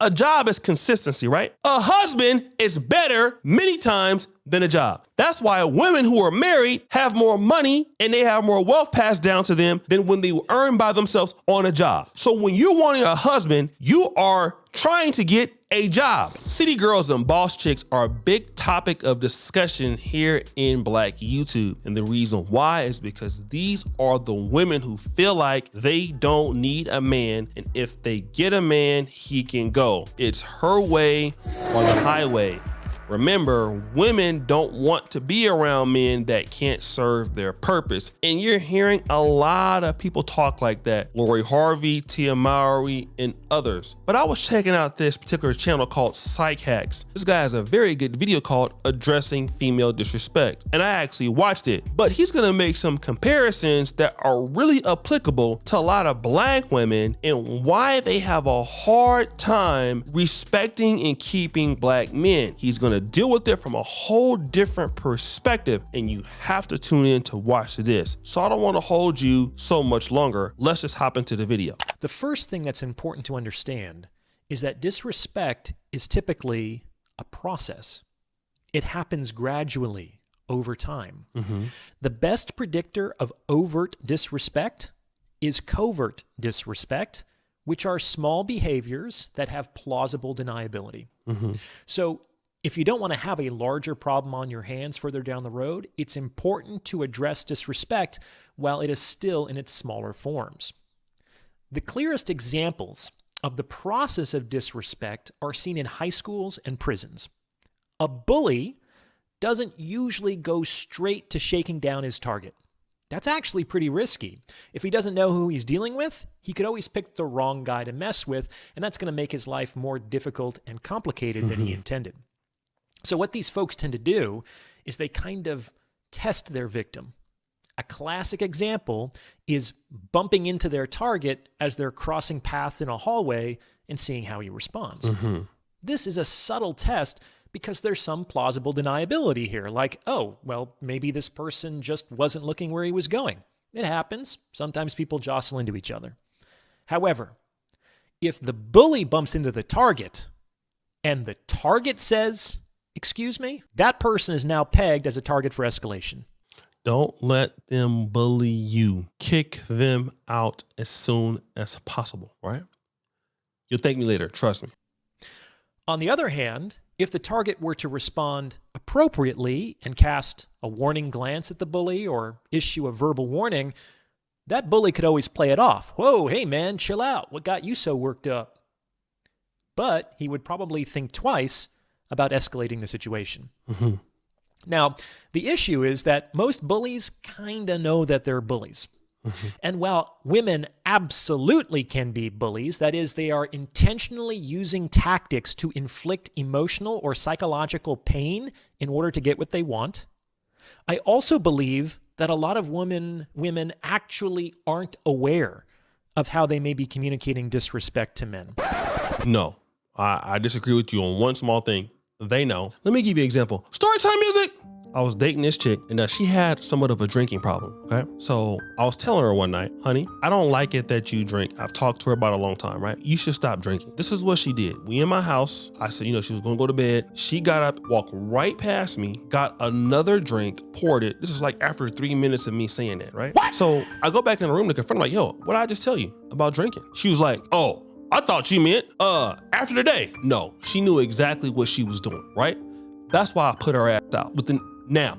A job is consistency, right? A husband is better many times than a job. That's why women who are married have more money and they have more wealth passed down to them than when they earn by themselves on a job. So when you're wanting a husband, you are trying to get a job. City girls and boss chicks are a big topic of discussion here in Black YouTube. And the reason why is because these are the women who feel like they don't need a man. And if they get a man, he can go. It's her way or the highway. Remember, women don't want to be around men that can't serve their purpose. And you're hearing a lot of people talk like that. Lori Harvey, Tia Mowry, and others. But I was checking out this particular channel called Psychologist. This guy has a very good video called Addressing Female Disrespect. And I actually watched it. But he's gonna make some comparisons that are really applicable to a lot of Black women and why they have a hard time respecting and keeping Black men. He's gonna deal with it from a whole different perspective, and you have to tune in to watch this. So I don't want to hold you so much longer. Let's just hop into the video. The first thing that's important to understand is that disrespect is typically a process. It happens gradually over time. The best predictor of overt disrespect is covert disrespect, which are small behaviors that have plausible deniability. So if you don't want to have a larger problem on your hands further down the road, it's important to address disrespect while it is still in its smaller forms. The clearest examples of the process of disrespect are seen in high schools and prisons. A bully doesn't usually go straight to shaking down his target. That's actually pretty risky. If he doesn't know who he's dealing with, he could always pick the wrong guy to mess with, and that's going to make his life more difficult and complicated than he intended. So what these folks tend to do is they kind of test their victim. A classic example is bumping into their target as they're crossing paths in a hallway and seeing how he responds. This is a subtle test because there's some plausible deniability here, like, oh, well, maybe this person just wasn't looking where he was going. It happens. Sometimes people jostle into each other. However, if the bully bumps into the target and the target says, "Excuse me," that person is now pegged as a target for escalation. Don't let them bully you. Kick them out as soon as possible, right? You'll thank me later, trust me. On the other hand, if the target were to respond appropriately and cast a warning glance at the bully or issue a verbal warning, that bully could always play it off. "Whoa, hey man, chill out. What got you so worked up?" But he would probably think twice about escalating the situation. Now, the issue is that most bullies kind of know that they're bullies. And while women absolutely can be bullies, that is, they are intentionally using tactics to inflict emotional or psychological pain in order to get what they want, I also believe that a lot of women actually aren't aware of how they may be communicating disrespect to men. No, I disagree with you on one small thing. They know. Let me give you an example. Storytime music. I was dating this chick and she had somewhat of a drinking problem, okay? So I was telling her one night, "Honey, I don't like it that you drink. I've talked to her about it a long time, right? You should stop drinking." This is what she did. We in my house. I said, she was gonna go to bed. She got up, walked right past me, got another drink, poured it. This is like after 3 minutes of me saying that, right? What? So I go back in the room to confront her, like, "Yo, what did I just tell you about drinking?" She was like, "Oh, I thought you meant, after the day." No, she knew exactly what she was doing, right? That's why I put her ass out now.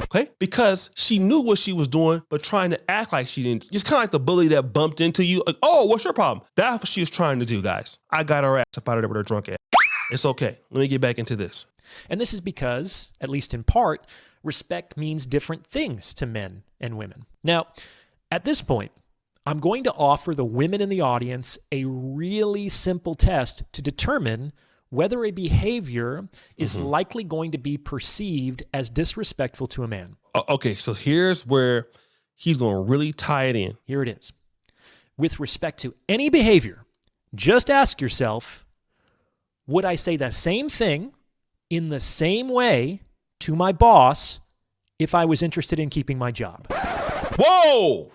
Okay? Because she knew what she was doing, but trying to act like she didn't. It's kind of like the bully that bumped into you. Like, "Oh, what's your problem?" That's what she was trying to do, guys. I got her ass up out of there with her drunk ass. It's okay. Let me get back into this. And this is because, at least in part, respect means different things to men and women. Now, at this point, I'm going to offer the women in the audience a really simple test to determine whether a behavior is likely going to be perceived as disrespectful to a man. Okay, so here's where he's going to really tie it in. Here it is. With respect to any behavior, just ask yourself, would I say the same thing in the same way to my boss if I was interested in keeping my job? Whoa!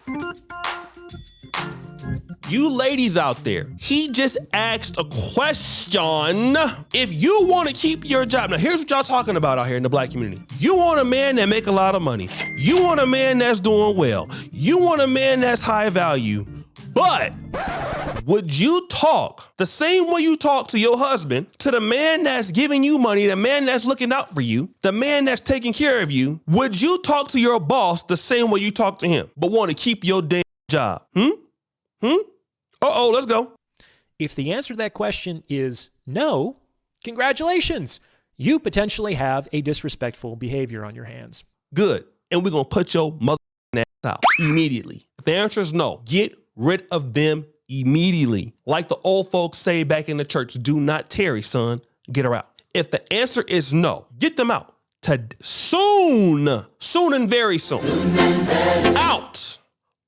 You ladies out there, he just asked a question. If you want to keep your job, now here's what y'all talking about out here in the black community. You want a man that make a lot of money. You want a man that's doing well. You want a man that's high value. But would you talk the same way you talk to your husband, to the man that's giving you money, the man that's looking out for you, the man that's taking care of you? Would you talk to your boss the same way you talk to him, but want to keep your damn job? Let's go. If the answer to that question is no, congratulations. You potentially have a disrespectful behavior on your hands. Good. And we're going to put your mother ass out immediately. If the answer is no, get rid of them immediately. Like the old folks say back in the church, do not tarry, son. Get her out. If the answer is no, get them out. Soon and very soon. Out.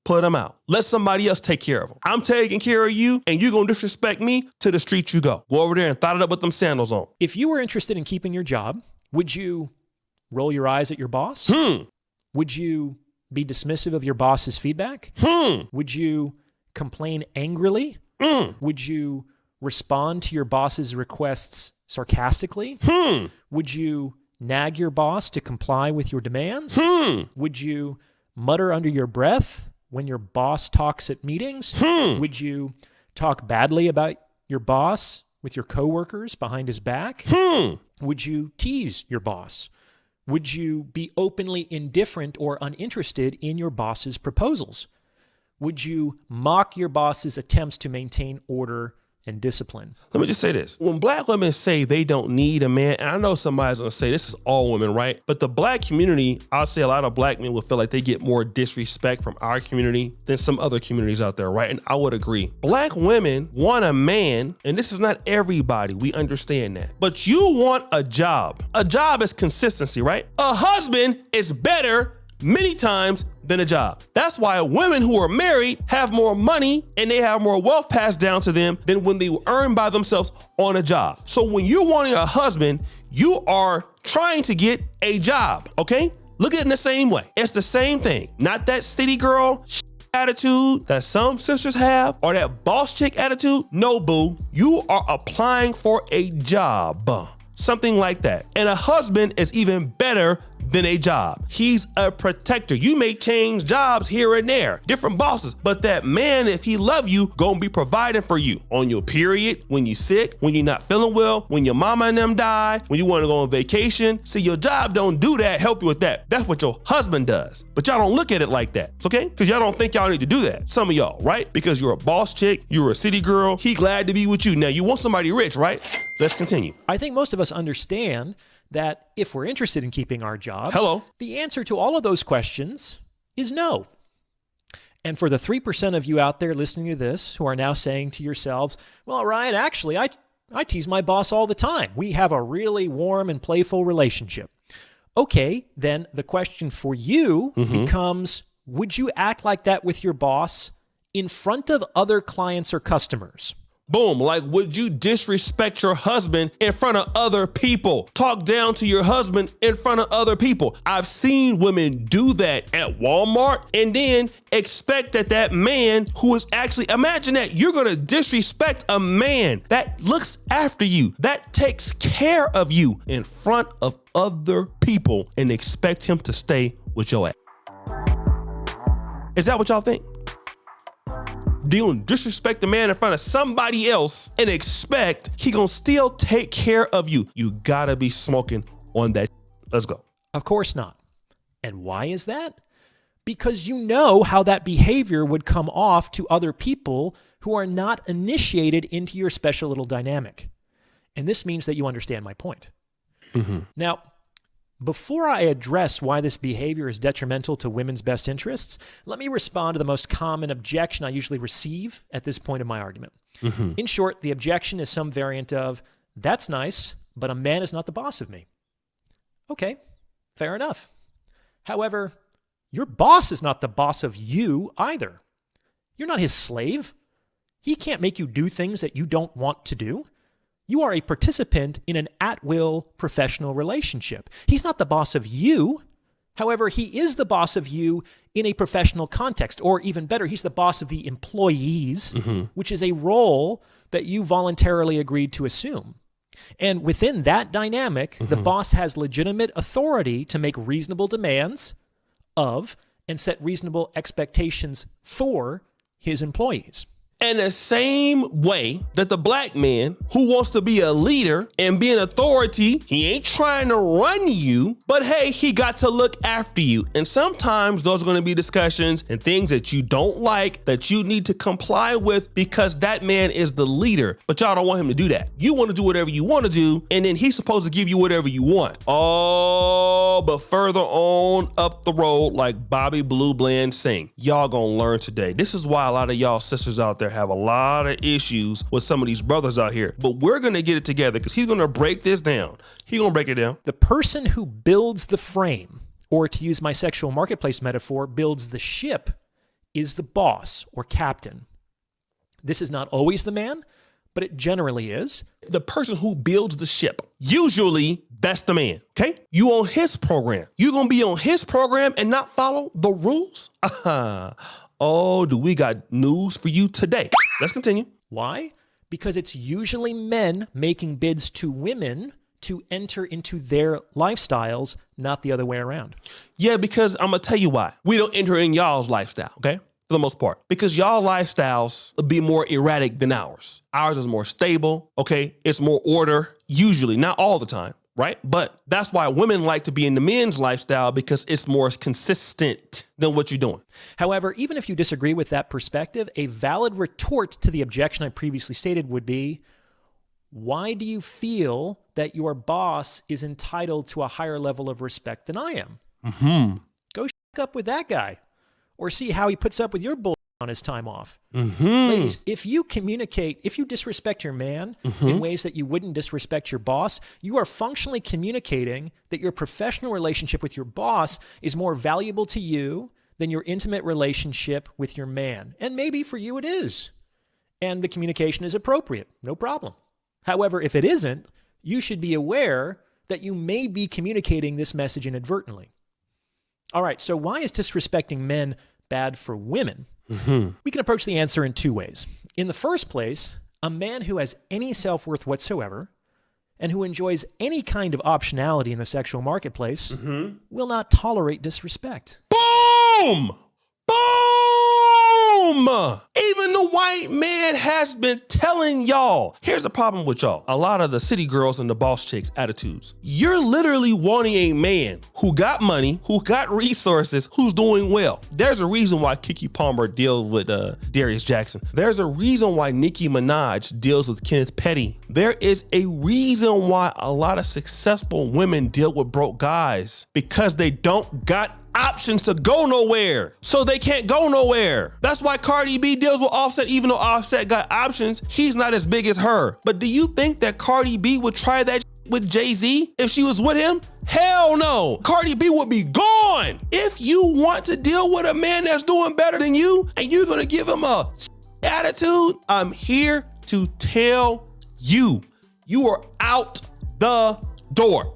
Put them out. Let somebody else take care of them. I'm taking care of you, and you're going to disrespect me, to the street you go. Go over there and thot it up with them sandals on. If you were interested in keeping your job, would you roll your eyes at your boss? Would you be dismissive of your boss's feedback? Would you complain angrily? Would you respond to your boss's requests sarcastically? Would you nag your boss to comply with your demands? Would you mutter under your breath when your boss talks at meetings? Would you talk badly about your boss with your coworkers behind his back? Would you tease your boss? Would you be openly indifferent or uninterested in your boss's proposals? Would you mock your boss's attempts to maintain order and discipline? Let me just say this. When black women say they don't need a man, and I know somebody's going to say this is all women, right? But the black community, I'll say a lot of black men will feel like they get more disrespect from our community than some other communities out there, right? And I would agree. Black women want a man, and this is not everybody. We understand that. But you want a job. A job is consistency, right? A husband is better many times than a job. That's why women who are married have more money and they have more wealth passed down to them than when they earn by themselves on a job. So when you're wanting a husband, you are trying to get a job, okay? Look at it in the same way. It's the same thing. Not that city girl attitude that some sisters have or that boss chick attitude. No, boo. You are applying for a job. Something like that. And a husband is even better than a job. He's a protector. You may change jobs here and there, different bosses, but that man, if he love you, gonna be providing for you on your period, when you're sick, when you're not feeling well, when your mama and them die, when you want to go on vacation. See, your job don't do that, help you with that. That's what your husband does. But y'all don't look at it like that, okay? Because y'all don't think y'all need to do that. Some of y'all, right? Because you're a boss chick, you're a city girl, he glad to be with you. Now, you want somebody rich, right? Let's continue. I think most of us understand that if we're interested in keeping our jobs, the answer to all of those questions is no. And for the 3% of you out there listening to this who are now saying to yourselves, well, Ryan, actually, I tease my boss all the time. We have a really warm and playful relationship. Okay, then the question for you becomes, would you act like that with your boss in front of other clients or customers? Boom. Like, would you disrespect your husband in front of other people? Talk down to your husband in front of other people. I've seen women do that at Walmart and then expect that man who is actually, imagine that you're going to disrespect a man that looks after you, that takes care of you in front of other people and expect him to stay with your ass. Is that what y'all think? Disrespect the man in front of somebody else and expect he gonna still take care of you. You gotta be smoking on that. Let's go. Of course not. And why is that? Because you know how that behavior would come off to other people who are not initiated into your special little dynamic. And this means that you understand my point. Now, before I address why this behavior is detrimental to women's best interests, let me respond to the most common objection I usually receive at this point of my argument. In short, the objection is some variant of, that's nice, but a man is not the boss of me. Okay, fair enough. However, your boss is not the boss of you either. You're not his slave. He can't make you do things that you don't want to do. You are a participant in an at-will professional relationship. He's not the boss of you. However, he is the boss of you in a professional context, or even better, he's the boss of the employees, which is a role that you voluntarily agreed to assume. And within that dynamic, the boss has legitimate authority to make reasonable demands of and set reasonable expectations for his employees. In the same way that the black man who wants to be a leader and be an authority, he ain't trying to run you, but hey, he got to look after you. And sometimes those are going to be discussions and things that you don't like that you need to comply with because that man is the leader, but y'all don't want him to do that. You want to do whatever you want to do, and then he's supposed to give you whatever you want. Oh, but further on up the road, like Bobby Blue Bland sing, y'all gonna learn today. This is why a lot of y'all sisters out there have a lot of issues with some of these brothers out here, but we're gonna get it together because he's gonna break this down. He's gonna break it down. The person who builds the frame, or to use my sexual marketplace metaphor, builds the ship, is the boss or captain. This is not always the man, but it generally is. The person who builds the ship, usually that's the man, okay? You on his program. You gonna be on his program and not follow the rules? Oh, do we got news for you today? Let's continue. Why? Because it's usually men making bids to women to enter into their lifestyles, not the other way around. Yeah, because I'm going to tell you why. We don't enter in y'all's lifestyle, okay? For the most part. Because y'all lifestyles will be more erratic than ours. Ours is more stable, okay? It's more order, usually, not all the time, right? But that's why women like to be in the men's lifestyle because it's more consistent than what you're doing. However, even if you disagree with that perspective, a valid retort to the objection I previously stated would be, why do you feel that your boss is entitled to a higher level of respect than I am? Go up with that guy or see how he puts up with your bull on his time off. Ladies, if you disrespect your man in ways that you wouldn't disrespect your boss, you are functionally communicating that your professional relationship with your boss is more valuable to you than your intimate relationship with your man. And maybe for you it is. And the communication is appropriate. No problem. However, if it isn't, you should be aware that you may be communicating this message inadvertently. All right, so why is disrespecting men bad for women? We can approach the answer in two ways. In the first place, a man who has any self-worth whatsoever and who enjoys any kind of optionality in the sexual marketplace will not tolerate disrespect. Boom! Boom! Even the white man has been telling y'all. Here's the problem with y'all. A lot of the city girls and the boss chicks attitudes. You're literally wanting a man who got money, who got resources, who's doing well. There's a reason why Keke Palmer deals with Darius Jackson. There's a reason why Nicki Minaj deals with Kenneth Petty. There is a reason why a lot of successful women deal with broke guys, because they don't got options to go nowhere. So they can't go nowhere. That's why Cardi B deals with Offset, even though Offset got options, he's not as big as her. But do you think that Cardi B would try that with Jay-Z if she was with him? Hell no. Cardi B would be gone. If you want to deal with a man that's doing better than you and you're gonna give him a attitude, I'm here to tell you, you are out the door.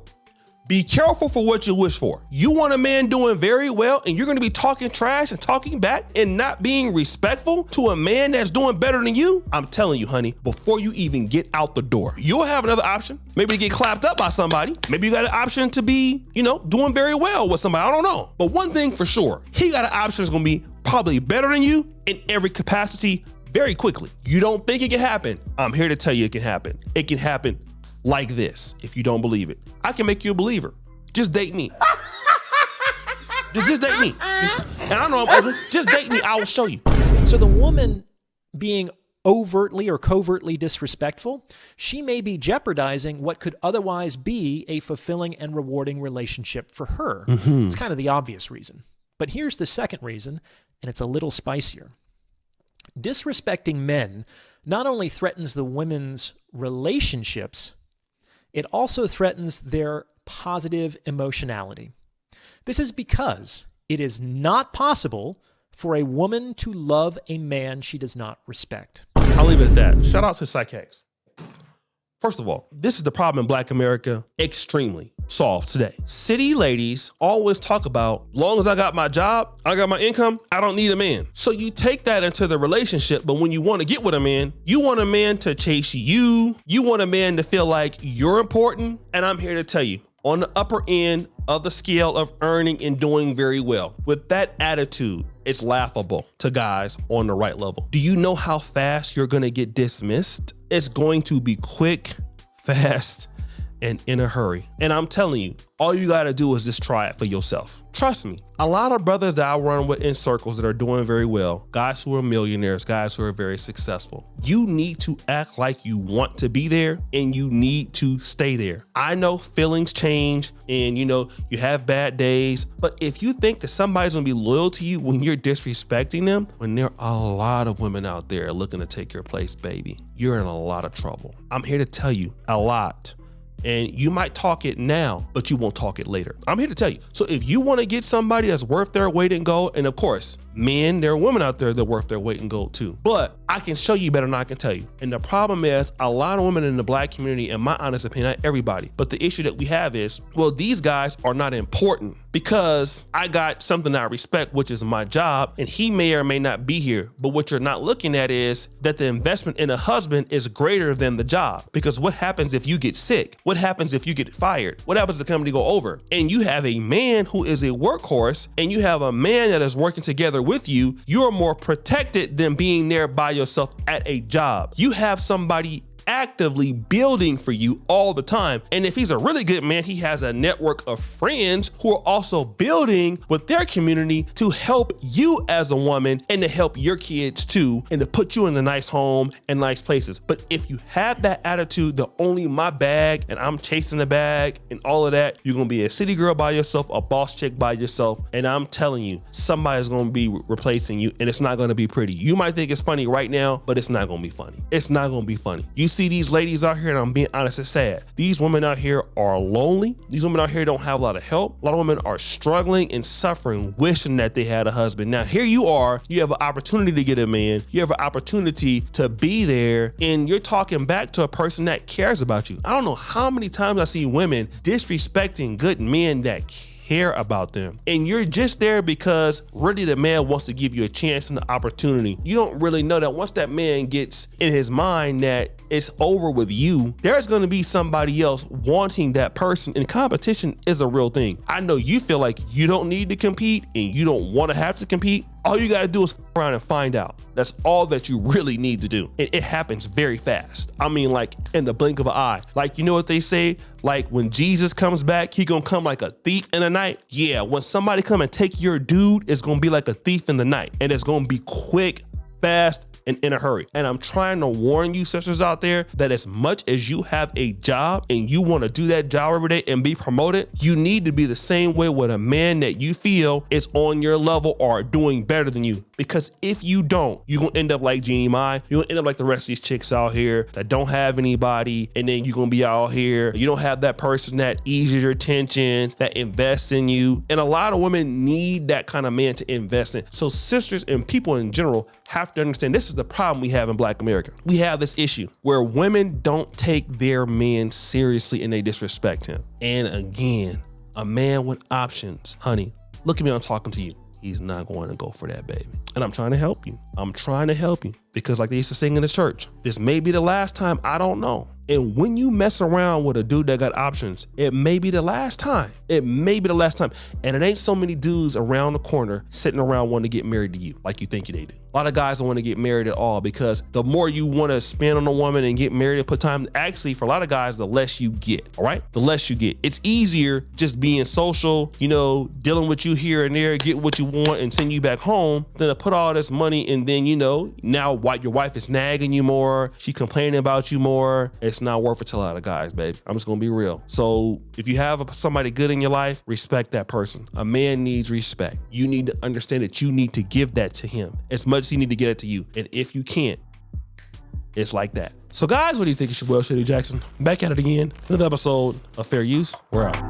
Be careful for what you wish for. You want a man doing very well and you're going to be talking trash and talking back and not being respectful to a man that's doing better than you? I'm telling you, honey, before you even get out the door, you'll have another option. Maybe to get clapped up by somebody. Maybe you got an option to be, doing very well with somebody. I don't know. But one thing for sure, he got an option that's going to be probably better than you in every capacity very quickly. You don't think it can happen? I'm here to tell you it can happen. It can happen like this if you don't believe it. I can make you a believer. Just date me. just date me. And I know I'm ugly. Just date me. I will show you. So the woman being overtly or covertly disrespectful, she may be jeopardizing what could otherwise be a fulfilling and rewarding relationship for her. It's kind of the obvious reason. But here's the second reason, and it's a little spicier. Disrespecting men not only threatens the women's relationships, it also threatens their positive emotionality. This is because it is not possible for a woman to love a man she does not respect. I'll leave it at that. Shout out to Psychologist. First of all, this is the problem in Black America extremely. solve today. City ladies always talk about, long as I got my job, I got my income, I don't need a man. So you take that into the relationship, but when you want to get with a man, you want a man to chase you. You want a man to feel like you're important. And I'm here to tell you, on the upper end of the scale of earning and doing very well, with that attitude, it's laughable to guys on the right level. Do you know how fast you're going to get dismissed? It's going to be quick, fast, and in a hurry. And I'm telling you, all you got to do is just try it for yourself. Trust me, a lot of brothers that I run with in circles that are doing very well, guys who are millionaires, guys who are very successful, you need to act like you want to be there and you need to stay there. I know feelings change and you have bad days, but if you think that somebody's gonna be loyal to you when you're disrespecting them, when there are a lot of women out there looking to take your place, baby, you're in a lot of trouble. I'm here to tell you a lot. And you might talk it now, but you won't talk it later. I'm here to tell you. So if you want to get somebody that's worth their weight in gold, and of course, men, there are women out there that are worth their weight in gold too. But I can show you better than I can tell you. And the problem is a lot of women in the black community, in my honest opinion, not everybody, but the issue that we have is, well, these guys are not important because I got something I respect, which is my job, and he may or may not be here. But what you're not looking at is that the investment in a husband is greater than the job. Because what happens if you get sick? What happens if you get fired? What happens if the company go over? And you have a man who is a workhorse and you have a man that is working together with you. You're more protected than being there by yourself at a job. You have somebody actively building for you all the time. And if he's a really good man, he has a network of friends who are also building with their community to help you as a woman and to help your kids too, and to put you in a nice home and nice places. But if you have that attitude, the only my bag and I'm chasing the bag and all of that, you're gonna be a city girl by yourself, a boss chick by yourself. And I'm telling you, somebody's gonna be replacing you and it's not gonna be pretty. You might think it's funny right now, but it's not gonna be funny. It's not gonna be funny. You see these ladies out here, and I'm being honest, it's sad. These women out here are lonely. These women out here don't have a lot of help. A lot of women are struggling and suffering, wishing that they had a husband. Now, here you are, you have an opportunity to get a man. You have an opportunity to be there, and you're talking back to a person that cares about you. I don't know how many times I see women disrespecting good men that care about them. And you're just there because really the man wants to give you a chance and an opportunity. You don't really know that once that man gets in his mind that it's over with you, there's going to be somebody else wanting that person, and competition is a real thing. I know you feel like you don't need to compete and you don't want to have to compete. All you got to do is f around and find out. That's all that you really need to do. And it happens very fast. I mean, like in the blink of an eye. Like, you know what they say? Like when Jesus comes back, he gonna come like a thief in the night. Yeah, when somebody come and take your dude, it's gonna be like a thief in the night. And it's gonna be quick, fast, and in a hurry. And I'm trying to warn you sisters out there that as much as you have a job and you want to do that job every day and be promoted, you need to be the same way with a man that you feel is on your level or doing better than you. Because if you don't, you're going to end up like Jeannie Mai. You're going to end up like the rest of these chicks out here that don't have anybody. And then you're going to be out here. You don't have that person that eases your tensions, that invests in you. And a lot of women need that kind of man to invest in. So sisters and people in general have to understand this is the problem we have in Black America. We have this issue where women don't take their men seriously and they disrespect him. And again, a man with options, honey, look at me, I'm talking to you. He's not going to go for that, baby. And I'm trying to help you. I'm trying to help you because like they used to sing in the church, this may be the last time, I don't know. And when you mess around with a dude that got options, it may be the last time. It may be the last time. And it ain't so many dudes around the corner sitting around wanting to get married to you like you think they do. A lot of guys don't want to get married at all because the more you want to spend on a woman and get married and put time, actually for a lot of guys, the less you get, all right? The less you get. It's easier just being social, you know, dealing with you here and there, get what you want and send you back home than to put all this money and then, you know, now your wife is nagging you more, she complaining about you more. It's not worth it to a lot of guys, babe. I'm just gonna be real. So if you have somebody good in your life, respect that person. A man needs respect. You need to understand that you need to give that to him as much as he need to get it to you. And if you can't, it's like that. So guys, what do you think? It's your boy, Shady Jackson. Back at it again. Another episode of Fair Use. We're out.